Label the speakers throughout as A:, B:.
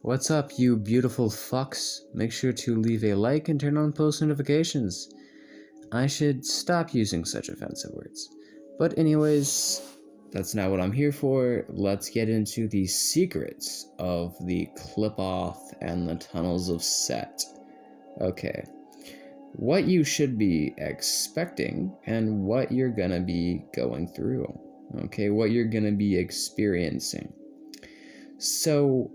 A: What's up, you beautiful fucks? Make sure to leave a like and turn on post notifications. I should stop using such offensive words. But anyways, that's not what I'm here for. Let's get into the secrets of the Qliphoth and the Tunnels of Set. Okay. What you should be expecting and what you're gonna be going through. Okay, what you're gonna be experiencing. So,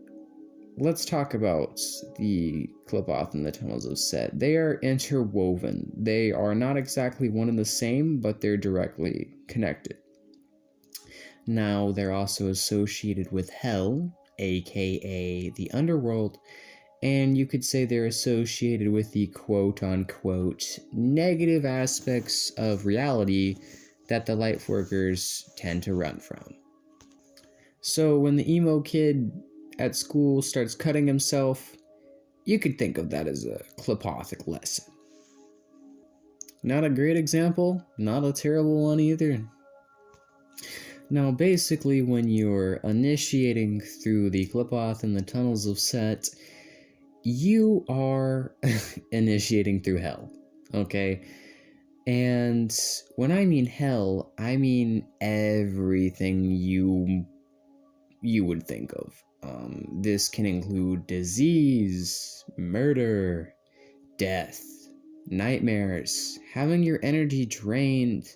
A: let's talk about the Qliphoth and the Tunnels of Set. They are interwoven. They are not exactly one and the same, but they're directly connected. Now, they're also associated with Hell, aka the underworld, and you could say they're associated with the quote-unquote negative aspects of reality that the Lightworkers tend to run from. So when the emo kid at school starts cutting himself, you could think of that as a Qliphothic lesson. Not a great example, not a terrible one either. Now basically when you're initiating through the Qliphoth and the Tunnels of Set, you are initiating through hell, okay? And when I mean hell, I mean everything you would think of. This can include disease, murder, death, nightmares, having your energy drained,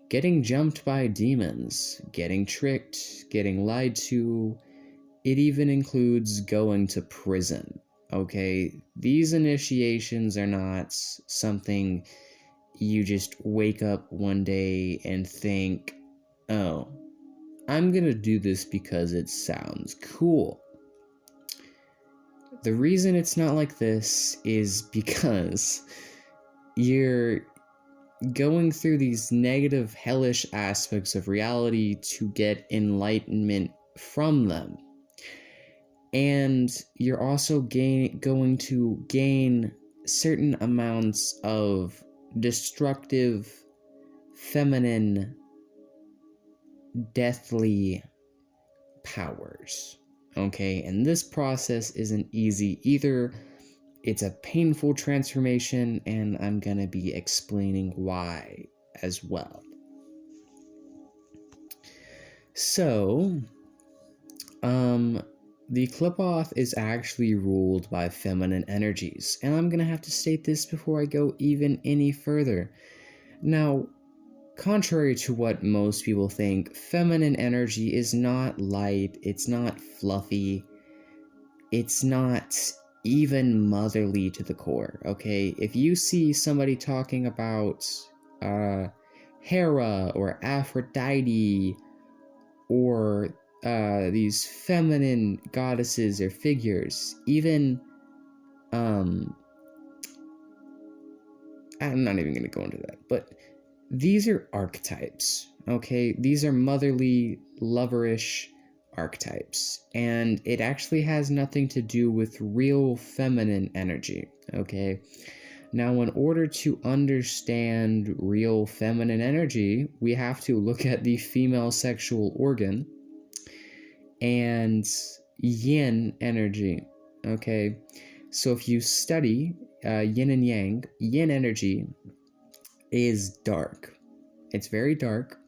A: getting jumped by demons, getting tricked, getting lied to. It even includes going to prison. Okay, these initiations are not something you just wake up one day and think, oh, I'm gonna do this because it sounds cool. The reason it's not like this is because you're going through these negative, hellish aspects of reality to get enlightenment from them. And you're also going to gain certain amounts of destructive, feminine, deathly powers. Okay, and this process isn't easy either. It's a painful transformation, and I'm gonna be explaining why as well. So, the Qliphoth is actually ruled by feminine energies, and I'm gonna have to state this before I go even any further. Now, contrary to what most people think, feminine energy is not light, it's not fluffy, it's not even motherly to the core, okay? If you see somebody talking about Hera or Aphrodite or these feminine goddesses or figures, even I'm not even going to go into that, but these are archetypes, okay? These are motherly, loverish archetypes, and it actually has nothing to do with real feminine energy, okay? Now, in order to understand real feminine energy, we have to look at the female sexual organ and yin energy, okay? So if you study yin and yang, yin energy is dark. It's very dark.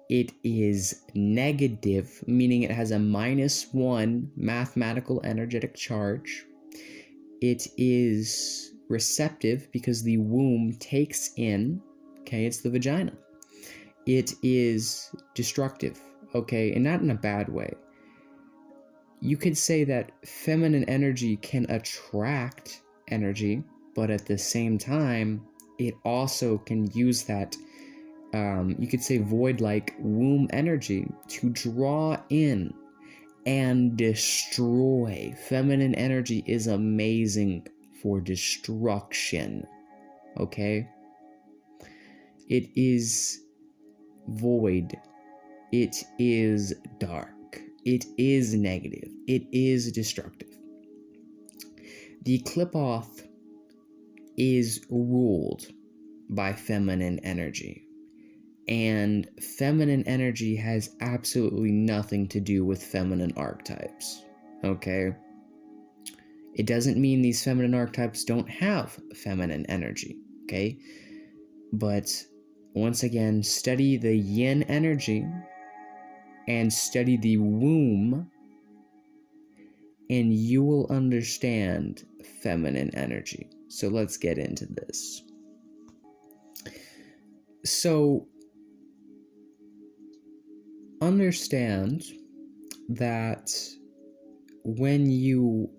A: It is negative, meaning it has a -1 mathematical energetic charge. It is receptive because the womb takes in, okay, it's the vagina. It is destructive, okay, and not in a bad way. You could say that feminine energy can attract energy, but at the same time, it also can use that, you could say void-like womb energy to draw in and destroy. Feminine energy is amazing for destruction, okay? It is void. It is dark. It is negative. It is destructive. The Qliphoth is ruled by feminine energy. And feminine energy has absolutely nothing to do with feminine archetypes, okay? It doesn't mean these feminine archetypes don't have feminine energy, okay? But once again, study the yin energy and study the womb, and you will understand feminine energy. So let's get into this. So understand that when you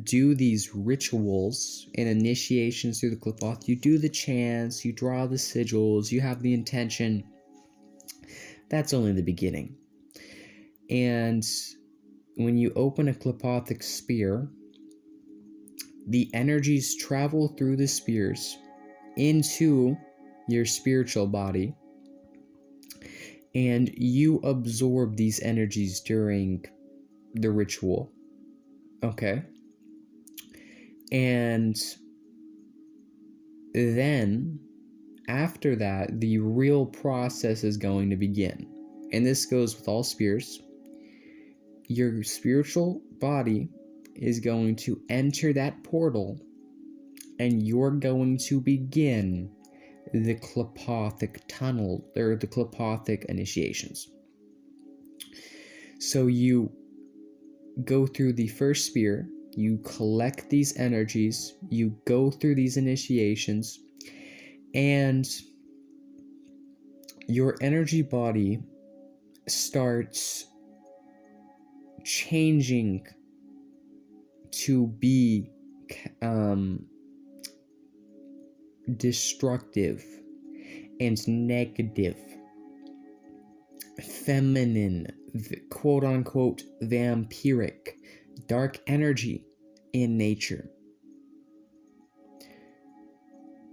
A: do these rituals and initiations through the Qliphoth, you do the chants, you draw the sigils, you have the intention. That's only the beginning. And when you open a Qliphothic spear, the energies travel through the spears into your spiritual body, and you absorb these energies during the ritual. Okay? And then, after that, the real process is going to begin. And this goes with all spears. Your spiritual body is going to enter that portal, and you're going to begin the Qliphothic tunnel, or the Qliphothic initiations. So you go through the first spear, you collect these energies, you go through these initiations, and your energy body starts changing to be destructive and negative, feminine, quote-unquote vampiric, dark energy in nature.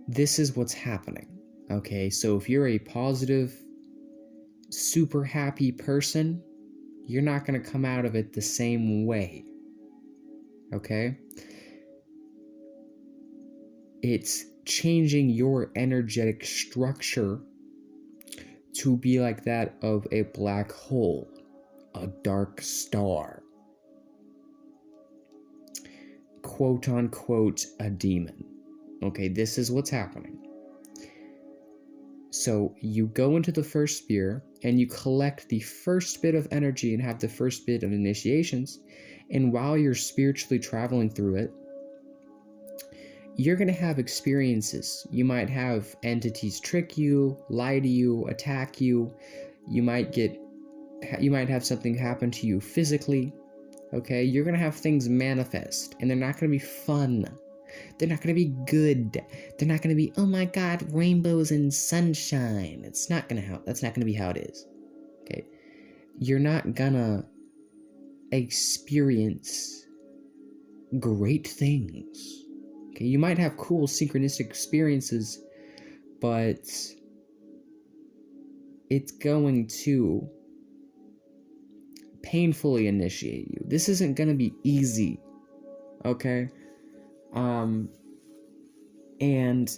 A: This is what's happening, okay? So if you're a positive, super happy person, you're not going to come out of it the same way, okay? It's changing your energetic structure to be like that of a black hole, a dark star, quote unquote a demon. Okay, this is what's happening. So you go into the first spear and you collect the first bit of energy and have the first bit of initiations, and while you're spiritually traveling through it, you're going to have experiences. You might have entities trick you, lie to you, attack you. You might have something happen to you physically. Okay? You're going to have things manifest, and they're not going to be fun. They're not going to be good. They're not going to be, oh my god, rainbows and sunshine. That's not going to be how it is. Okay? You're not going to experience great things. Okay, you might have cool synchronistic experiences, but it's going to painfully initiate you. This isn't going to be easy, okay? And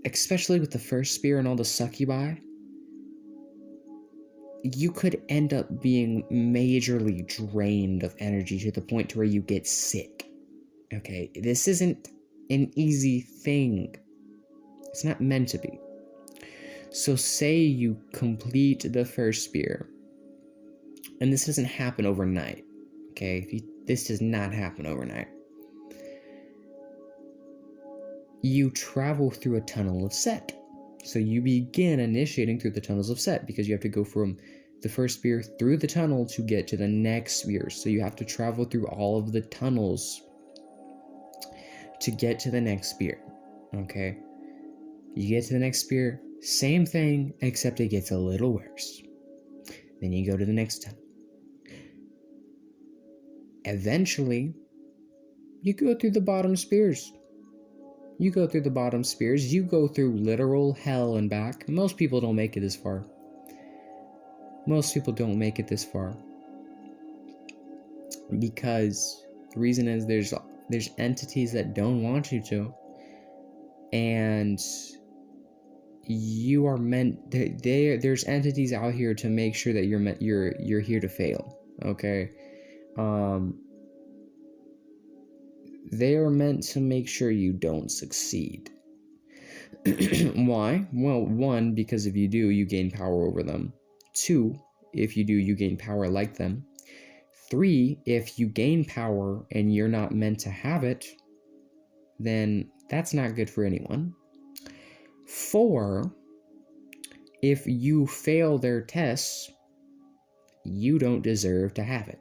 A: especially with the first spear and all the succubi, you could end up being majorly drained of energy to the point to where you get sick. Okay, this isn't an easy thing. It's not meant to be. So say you complete the first spear, and this doesn't happen overnight. Okay, this does not happen overnight. You travel through a tunnel of Set. So you begin initiating through the tunnels of Set, because you have to go from the first spear through the tunnel to get to the next spear. So you have to travel through all of the tunnels to get to the next spear. Okay? You get to the next spear, same thing, except it gets a little worse. Then you go to the next tunnel. Eventually, you go through the bottom spears. You go through the bottom spears. You go through literal hell and back. Most people don't make it this far. Most people don't make it this far. Because the reason is there's entities that don't want you to. And you are meant, there's entities out here to make sure that you're here to fail. Okay? They are meant to make sure you don't succeed. Why? Well, one, because if you do, you gain power over them. Two, if you do, you gain power like them. Three, if you gain power and you're not meant to have it, then that's not good for anyone. Four, if you fail their tests, you don't deserve to have it.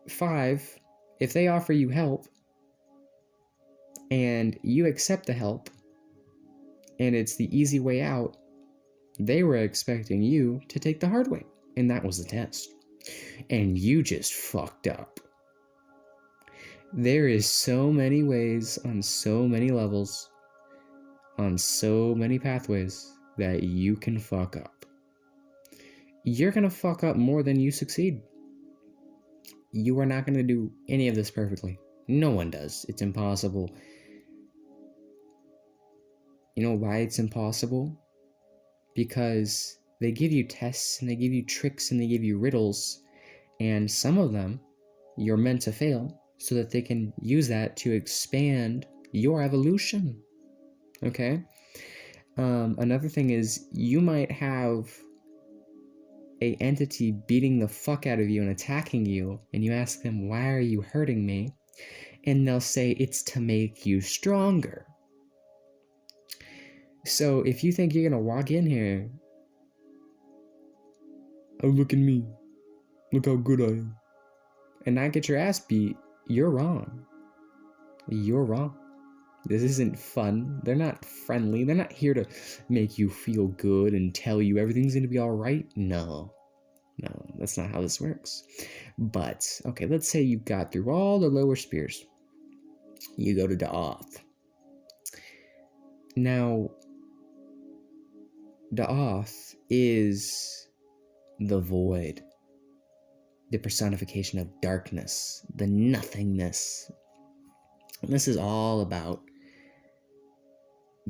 A: Five, if they offer you help and you accept the help and it's the easy way out, they were expecting you to take the hard way, and that was the test. And you just fucked up. There is so many ways on so many levels, on so many pathways that you can fuck up. You're gonna fuck up more than you succeed. You are not gonna do any of this perfectly. No one does. It's impossible. You know why it's impossible? Because they give you tests and they give you tricks and they give you riddles, and some of them you're meant to fail so that they can use that to expand your evolution. Okay? Another thing is, you might have a entity beating the fuck out of you and attacking you, and you ask them, why are you hurting me? And they'll say, it's to make you stronger. So if you think you're gonna walk in here, oh, look at me, look how good I am, and not get your ass beat, you're wrong. You're wrong. This isn't fun. They're not friendly. They're not here to make you feel good and tell you everything's gonna be all right. No, that's not how this works. But, okay, let's say you got through all the lower spheres. You go to Qliphoth. Now, Qliphoth is the void, the personification of darkness, the nothingness. And this is all about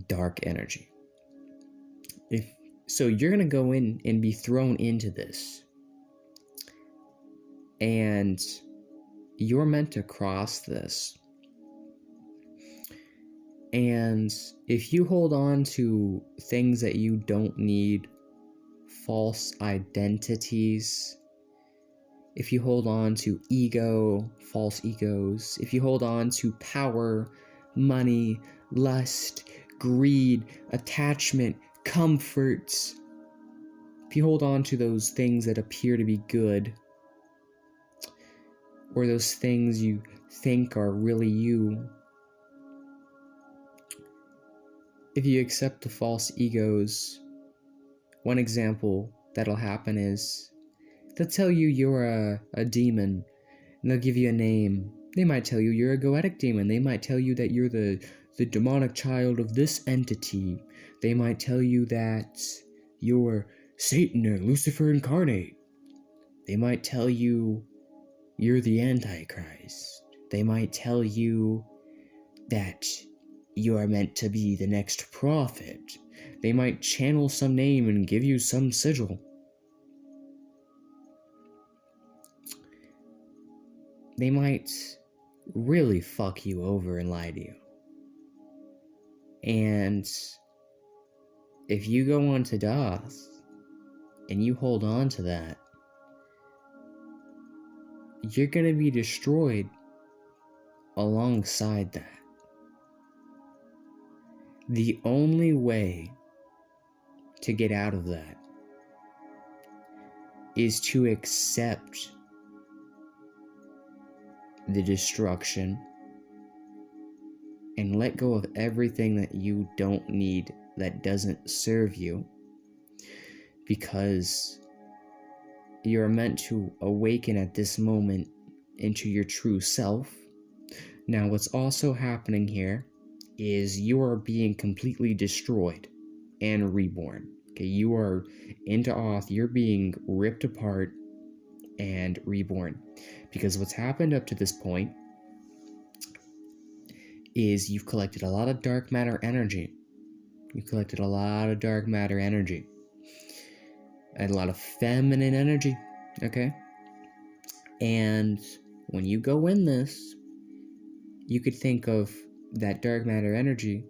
A: dark energy. So you're going to go in and be thrown into this. And you're meant to cross this. And if you hold on to things that you don't need, false identities, if you hold on to ego, false egos, if you hold on to power, money, lust, greed, attachment, comforts, if you hold on to those things that appear to be good, or those things you think are really you, if you accept the false egos, one example that'll happen is they'll tell you you're a demon, and they'll give you a name. They might tell you you're a goetic demon. They might tell you that you're the demonic child of this entity. They might tell you that you're Satan or Lucifer incarnate. They might tell you you're the Antichrist. They might tell you that you are meant to be the next prophet. They might channel some name and give you some sigil. They might really fuck you over and lie to you. And if you go on to Qliphoth and you hold on to that, you're going to be destroyed alongside that. The only way to get out of that is to accept the destruction and let go of everything that you don't need, that doesn't serve you, because you're meant to awaken at this moment into your true self. Now, what's also happening here is you are being completely destroyed and reborn. Okay, you are into Qliphoth, you're being ripped apart and reborn. Because what's happened up to this point is you've collected a lot of dark matter energy. You collected a lot of dark matter energy. And a lot of feminine energy, okay? And when you go in this, you could think of that dark matter energy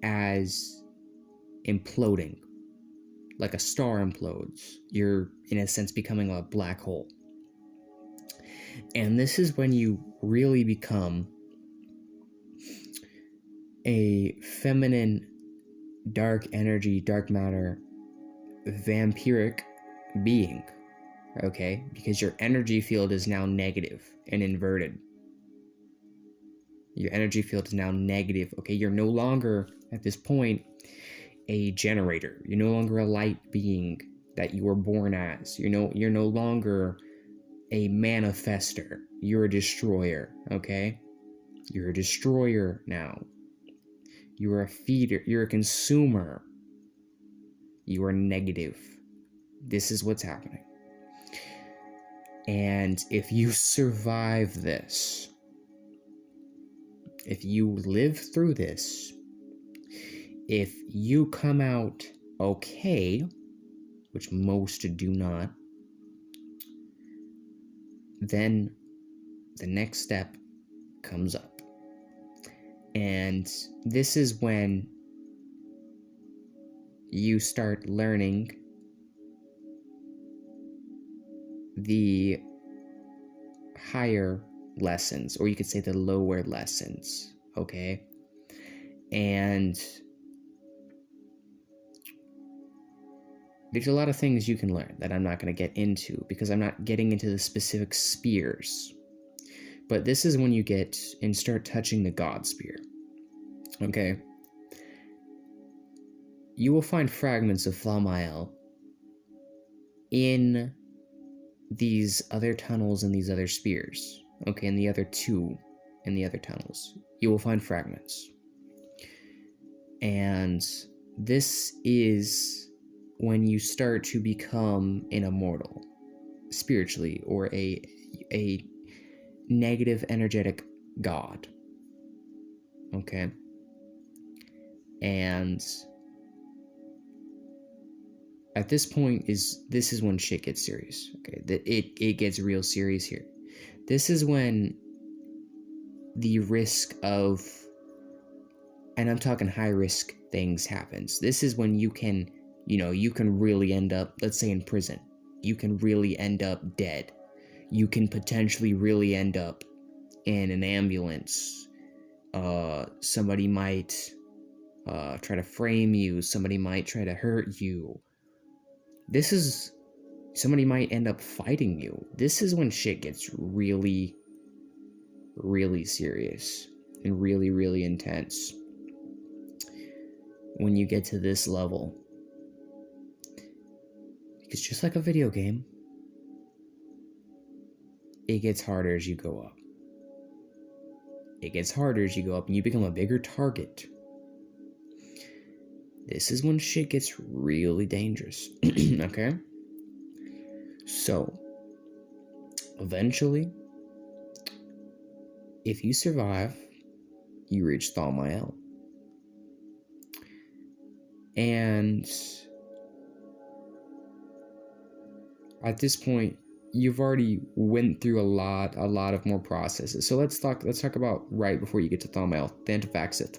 A: as imploding, like a star implodes. You're, in a sense, becoming a black hole. And this is when you really become a feminine, dark energy, dark matter, vampiric being, okay? Because your energy field is now negative and inverted. Your energy field is now negative, okay? You're no longer, at this point, a generator. You're no longer a light being that you were born as. You're no longer a manifester. You're a destroyer, okay? You're a destroyer now. You're a feeder. You're a consumer. You are negative. This is what's happening. And if you survive this, if you live through this, if you come out okay, which most do not, then the next step comes up. And this is when you start learning the higher lessons, or you could say the lower lessons, okay? And there's a lot of things you can learn that I'm not going to get into because I'm not getting into the specific spears. But this is when you get and start touching the God spear. Okay? You will find fragments of Thaumael in these other tunnels and these other spears. Okay, in the other two in the other tunnels. You will find fragments. And this is when you start to become an immortal spiritually, or a negative energetic god. Okay? And at this point this is when shit gets serious. Okay? It gets real serious here. This is when the risk of, and I'm talking high risk things, happens. This is when you can really end up, let's say, in prison. You can really end up dead. You can potentially really end up in an ambulance. Somebody might try to frame you. Somebody might try to hurt you. Somebody might end up fighting you. This is when shit gets really, really serious and really, really intense. When you get to this level. Because just like a video game, it gets harder as you go up. It gets harder as you go up and you become a bigger target. This is when shit gets really dangerous. Okay? So, eventually, if you survive, you reach Thaumael. And at this point, you've already went through a lot of more processes. So let's talk about right before you get to Thaumael, Thantiphaxith.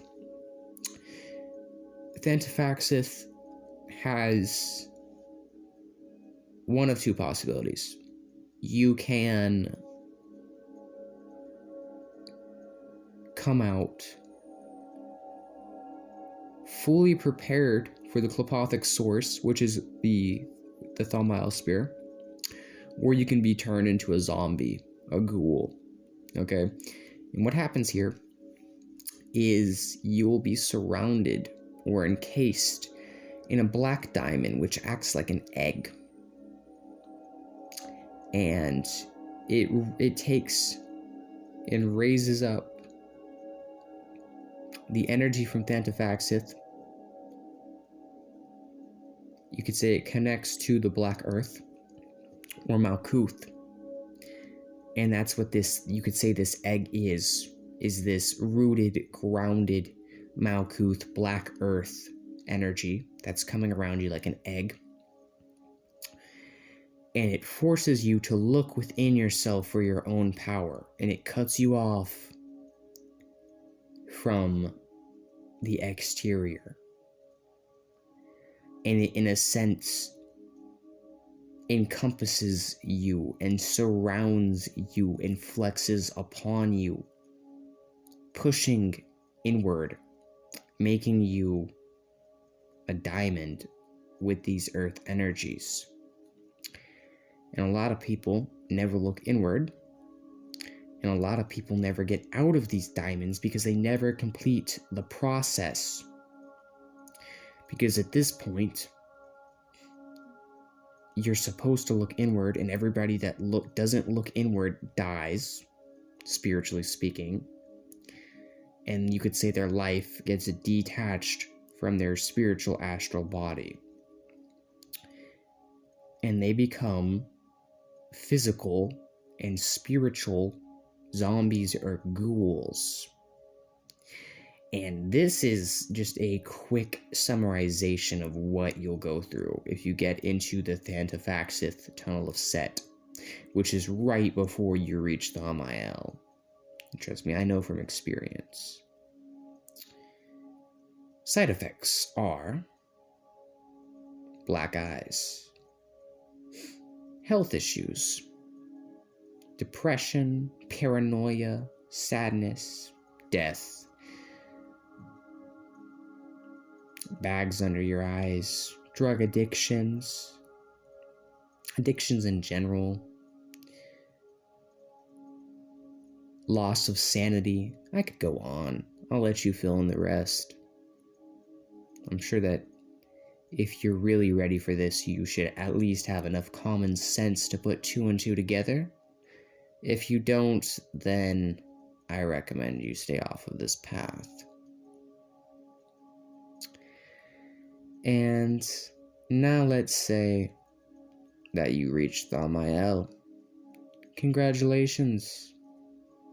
A: Thantiphaxith has one of two possibilities. You can come out fully prepared for the Qliphothic source, which is the Thaumael spear, or you can be turned into a zombie, a ghoul. Okay? And what happens here is you will be surrounded or encased in a black diamond, which acts like an egg. And it takes and raises up the energy from Thantiphaxith. You could say it connects to the Black Earth, or Malkuth. And that's what you could say this egg is this rooted, grounded Malkuth, Black Earth energy that's coming around you like an egg. and it forces you to look within yourself for your own power, and it cuts you off from the exterior. And it, in a sense, encompasses you and surrounds you and flexes upon you, pushing inward, making you a diamond with these earth energies. And a lot of people never look inward, and a lot of people never get out of these diamonds because they never complete the process. Because at this point, you're supposed to look inward, and everybody that doesn't look inward dies, spiritually speaking. And you could say their life gets detached from their spiritual astral body. And they become physical and spiritual zombies or ghouls. And this is just a quick summarization of what you'll go through if you get into the Thanafaxith Tunnel of Set, which is right before you reach the Hamael. Trust me, I know from experience. Side effects are black eyes, health issues, depression, paranoia, sadness, death, bags under your eyes, drug addictions, addictions in general, loss of sanity. I could go on. I'll let you fill in the rest. I'm sure that if you're really ready for this, you should at least have enough common sense to put two and two together. If you don't, then I recommend you stay off of this path. And now let's say that you reached the Hamael. Congratulations.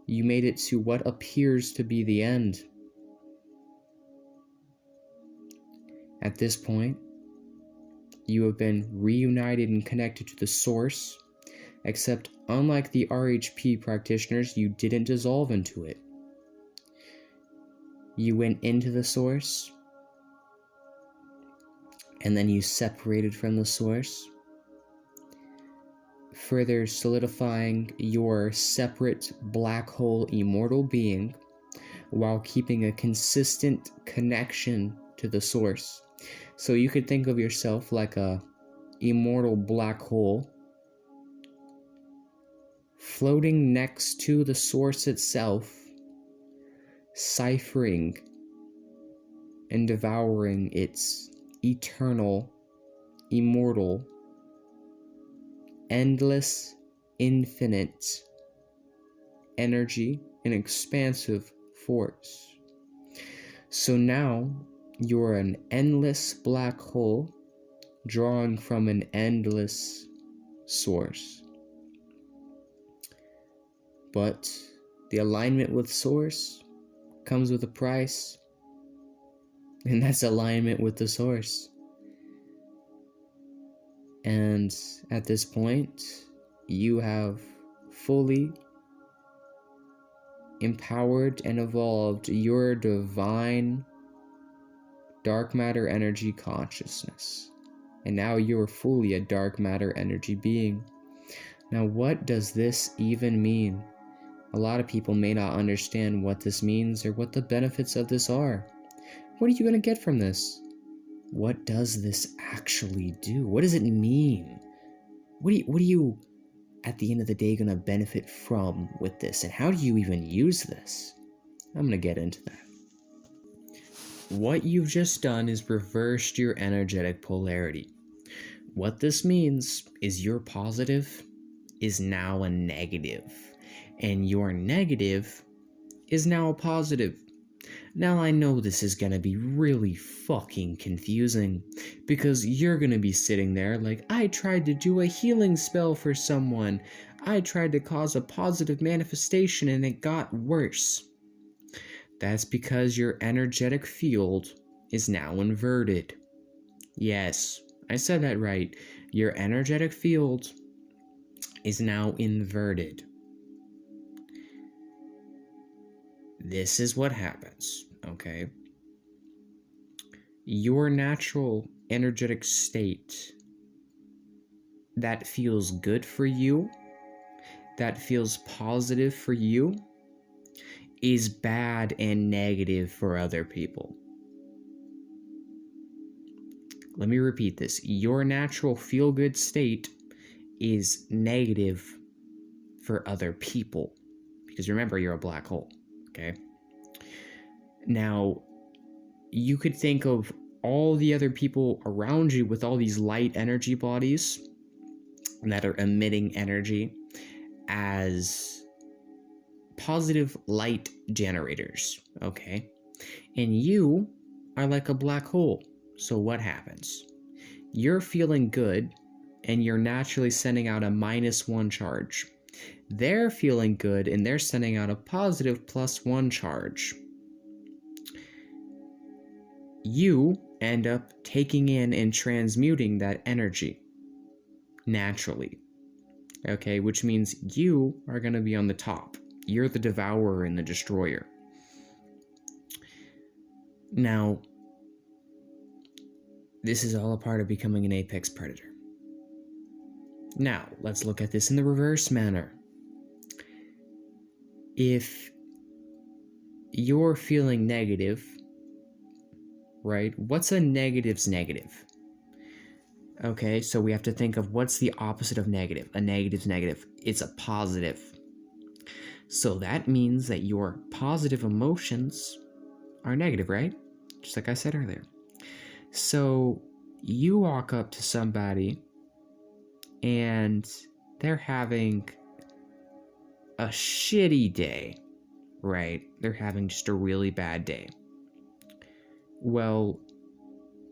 A: You made it to what appears to be the end. At this point, you have been reunited and connected to the source, except unlike the RHP practitioners, you didn't dissolve into it. You went into the source, and then you separated from the source, further solidifying your separate black hole immortal being while keeping a consistent connection to the source. So you could think of yourself like a immortal black hole floating next to the source itself, ciphering and devouring its eternal, immortal, endless, infinite energy and expansive force. So now you're an endless black hole drawing from an endless source. But the alignment with source comes with a price, and that's alignment with the source. And at this point, you have fully empowered and evolved your divine dark matter energy consciousness. And now you're fully a dark matter energy being. Now, what does this even mean? A lot of people may not understand what this means or what the benefits of this are. What are you going to get from this? What does this actually do? What does it mean? What are you at the end of the day going to benefit from with this? And how do you even use this? I'm going to get into that. What you've just done is reversed your energetic polarity. What this means is your positive is now a negative, and your negative is now a positive. Now I know this is gonna be really fucking confusing, because you're gonna be sitting there like, I tried to do a healing spell for someone. I tried to cause a positive manifestation and it got worse. That's because your energetic field is now inverted. Yes, I said that right. Your energetic field is now inverted. This is what happens, okay? Your natural energetic state that feels good for you, that feels positive for you, is bad and negative for other people. Let me repeat this. Your natural feel-good state is negative for other people. Because remember, you're a black hole, okay? Now, you could think of all the other people around you with all these light energy bodies that are emitting energy as positive light generators, okay? And you are like a black hole. So what happens? You're feeling good and you're naturally sending out a -1 charge. They're feeling good and they're sending out a positive +1 charge. You end up taking in and transmuting that energy naturally. Okay, which means you are going to be on the top. You're the devourer and the destroyer. Now, this is all a part of becoming an apex predator. Now, let's look at this in the reverse manner. If you're feeling negative, right? What's a negative's negative? Okay, so we have to think of what's the opposite of negative. A negative's negative. It's a positive. So that means that your positive emotions are negative, right? Just like I said earlier. So you walk up to somebody and they're having a shitty day, right? They're having just a really bad day. Well,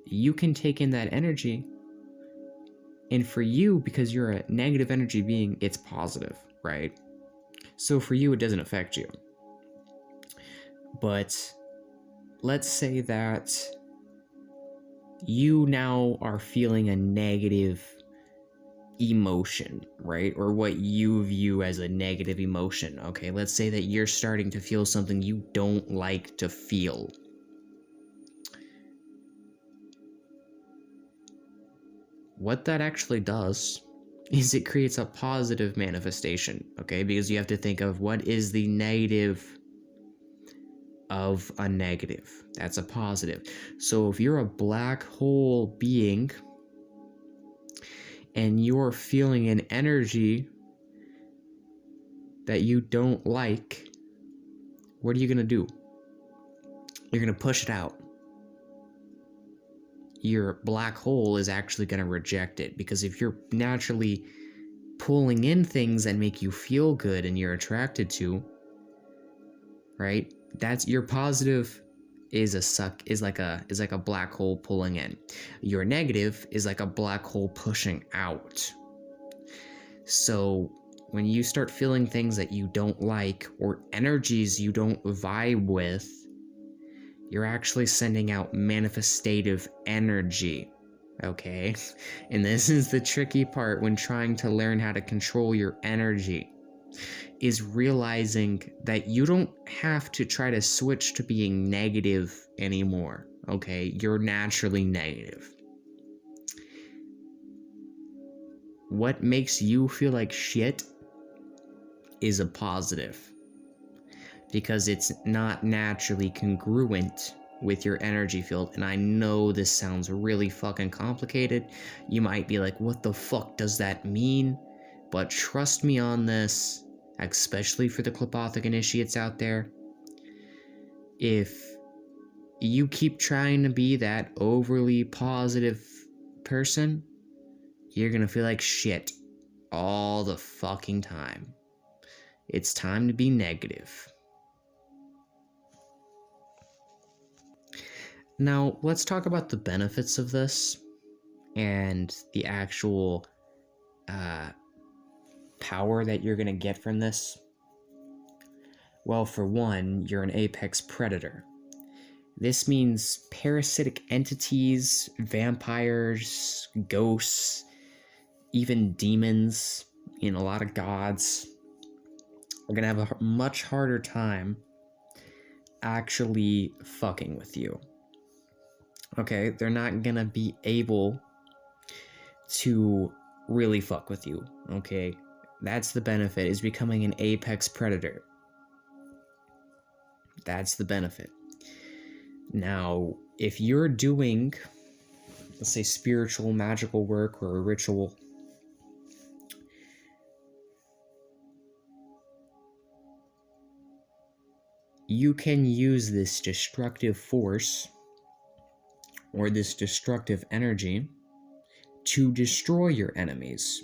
A: you can take in that energy, and for you, because you're a negative energy being, it's positive, right? So for you, it doesn't affect you. But let's say that you now are feeling a negative emotion, right? Or what you view as a negative emotion, okay? Let's say that you're starting to feel something you don't like to feel. What that actually does is it creates a positive manifestation, okay? Because you have to think of what is the negative of a negative. That's a positive. So if you're a black hole being and you're feeling an energy that you don't like, what are you going to do? You're going to push it out. Your black hole is actually going to reject it, because if you're naturally pulling in things that make you feel good and you're attracted to, right? That's your positive is like a black hole pulling in. Your negative is like a black hole pushing out. So when you start feeling things that you don't like or energies you don't vibe with, you're actually sending out manifestative energy, okay? And this is the tricky part when trying to learn how to control your energy, is realizing that you don't have to try to switch to being negative anymore, okay? You're naturally negative. What makes you feel like shit is a positive, because it's not naturally congruent with your energy field. And I know this sounds really fucking complicated. You might be like, what the fuck does that mean? But trust me on this, especially for the Qliphothic initiates out there. If you keep trying to be that overly positive person, you're gonna feel like shit all the fucking time. It's time to be negative. Now, let's talk about the benefits of this and the actual power that you're going to get from this. Well, for one, you're an apex predator. This means parasitic entities, vampires, ghosts, even demons, a lot of gods are going to have a much harder time actually fucking with you. Okay, they're not going to be able to really fuck with you. Okay, that's the benefit, is becoming an apex predator. That's the benefit. Now, if you're doing, let's say, spiritual, magical work or a ritual, you can use this destructive force or this destructive energy to destroy your enemies.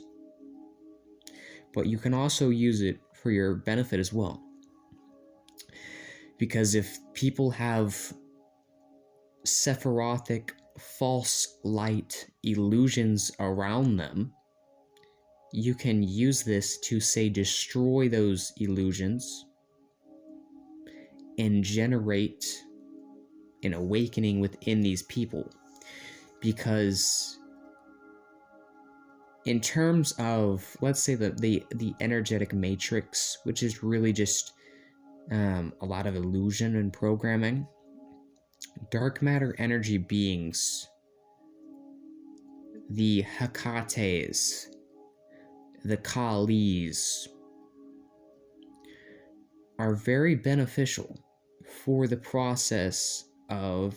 A: But you can also use it for your benefit as well. Because if people have Sephirothic false light illusions around them, you can use this to, say, destroy those illusions and generate an awakening within these people. Because in terms of, let's say, the energetic matrix, which is really just a lot of illusion and programming, dark matter energy beings, the Hekates, the Kalis, are very beneficial for the process of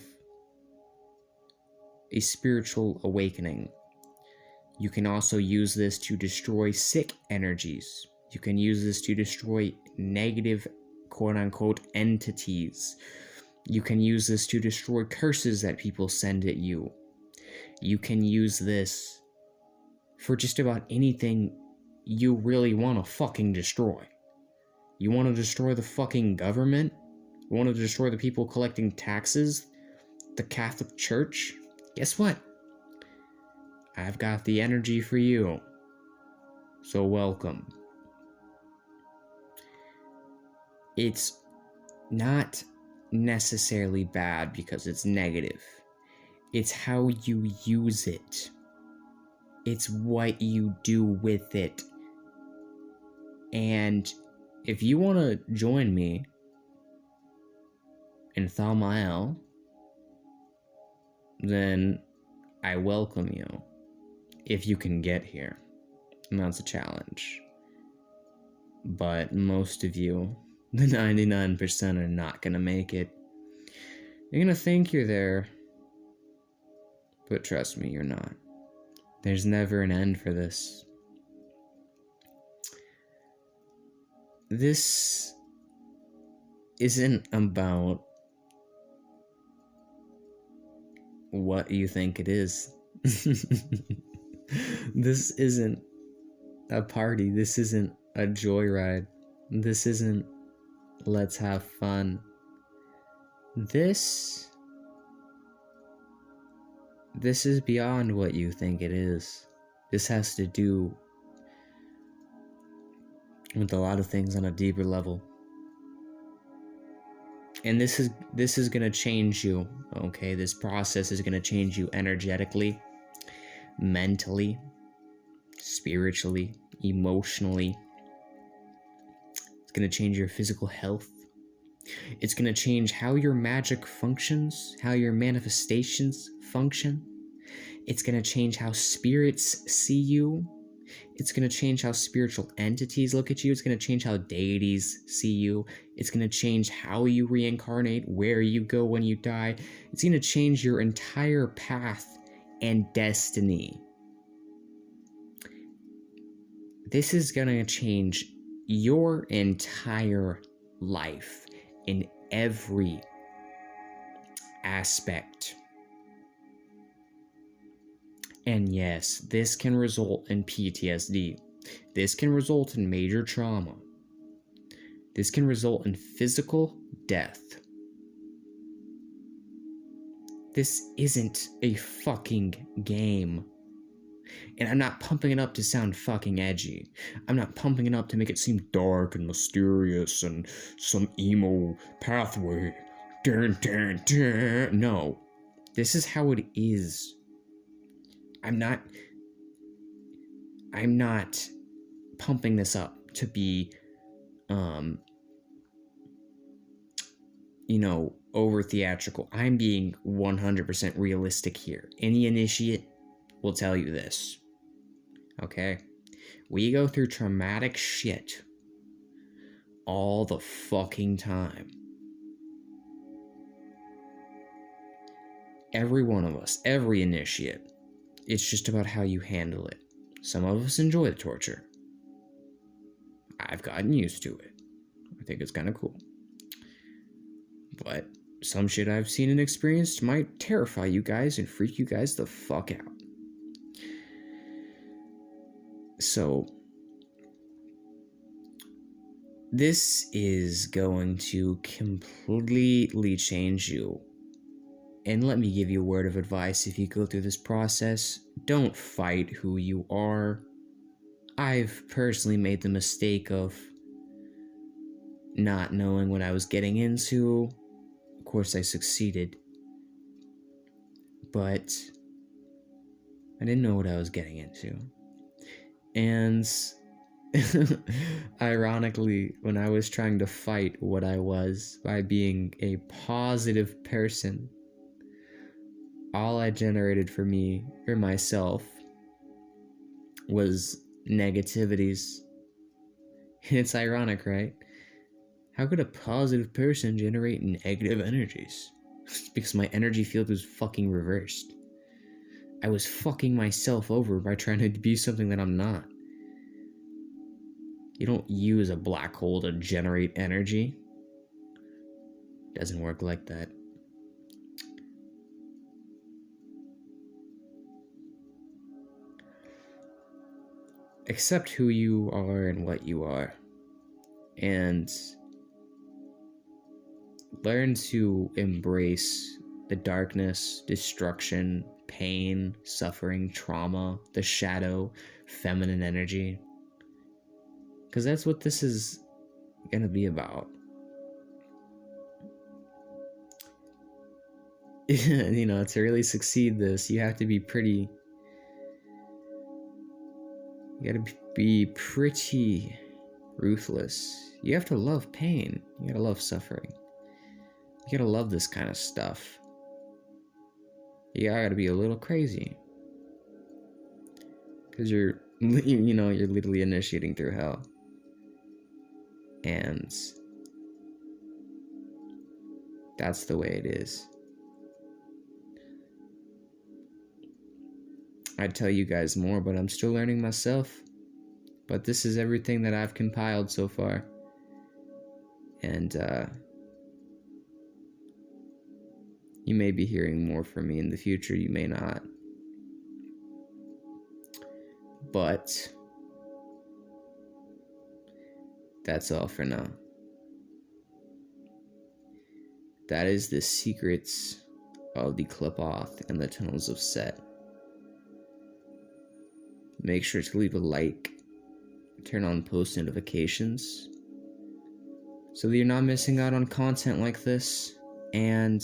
A: a spiritual awakening. You can also use this to destroy sick energies. You can use this to destroy negative, quote-unquote, entities. You can use this to destroy curses that people send at you. You can use this for just about anything you really want to fucking destroy. You want to destroy the fucking government? You want to destroy the people collecting taxes? The Catholic Church? Guess what? I've got the energy for you. So welcome. It's not necessarily bad because it's negative. It's how you use it. It's what you do with it. And if you want to join me in Thaumael, then I welcome you. If you can get here. And that's a challenge. But most of you, the 99%, are not going to make it. You're going to think you're there. But trust me, you're not. There's never an end for this. This isn't about what you think it is. This isn't a party. This isn't a joyride. This isn't let's have fun. This is beyond what you think it is. This has to do with a lot of things on a deeper level. And this is going to change you, okay? This process is going to change you energetically, mentally, spiritually, emotionally. It's going to change your physical health. It's going to change how your magic functions, how your manifestations function. It's going to change how spirits see you. It's going to change how spiritual entities look at you. It's going to change how deities see you. It's going to change how you reincarnate, where you go when you die. It's going to change your entire path and destiny. This is going to change your entire life in every aspect. And yes, this can result in PTSD. This can result in major trauma. This can result in physical death. This isn't a fucking game. And I'm not pumping it up to sound fucking edgy. I'm not pumping it up to make it seem dark and mysterious and some emo pathway. Dun, dun, dun. No. This is how it is. I'm not pumping this up to be, over theatrical. I'm being 100% realistic here. Any initiate will tell you this. Okay? We go through traumatic shit all the fucking time. Every one of us, every initiate. It's just about how you handle it. Some of us enjoy the torture. I've gotten used to it. I think it's kind of cool. But some shit I've seen and experienced might terrify you guys and freak you guys the fuck out. So, this is going to completely change you. And let me give you a word of advice if you go through this process. Don't fight who you are. I've personally made the mistake of not knowing what I was getting into. Of course, I succeeded. But I didn't know what I was getting into. And ironically, when I was trying to fight what I was by being a positive person, all I generated for me, or myself, was negativities. And it's ironic, right? How could a positive person generate negative energies? It's because my energy field was fucking reversed. I was fucking myself over by trying to be something that I'm not. You don't use a black hole to generate energy. It doesn't work like that. Accept who you are and what you are. And learn to embrace the darkness, destruction, pain, suffering, trauma, the shadow, feminine energy. Because that's what this is going to be about. To really succeed this, you have to be pretty... You gotta be pretty ruthless. You have to love pain. You gotta love suffering. You gotta love this kind of stuff. You gotta be a little crazy. Because you're literally initiating through hell. And that's the way it is. I'd tell you guys more, but I'm still learning myself. But this is everything that I've compiled so far. And you may be hearing more from me in the future, you may not. But that's all for now. That is the secrets of the Qliphoth and the tunnels of Set. Make sure to leave a like, turn on post notifications, so that you're not missing out on content like this. And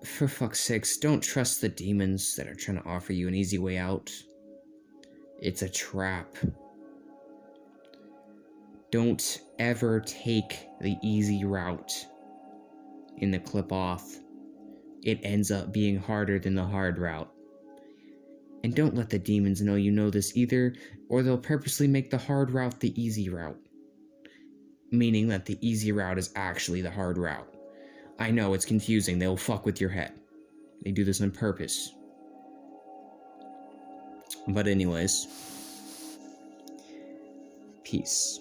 A: for fuck's sakes, don't trust the demons that are trying to offer you an easy way out. It's a trap. Don't ever take the easy route in the Qliphoth. It ends up being harder than the hard route. And don't let the demons know you know this either, or they'll purposely make the hard route the easy route. Meaning that the easy route is actually the hard route. I know, it's confusing, they'll fuck with your head. They do this on purpose. But anyways, peace.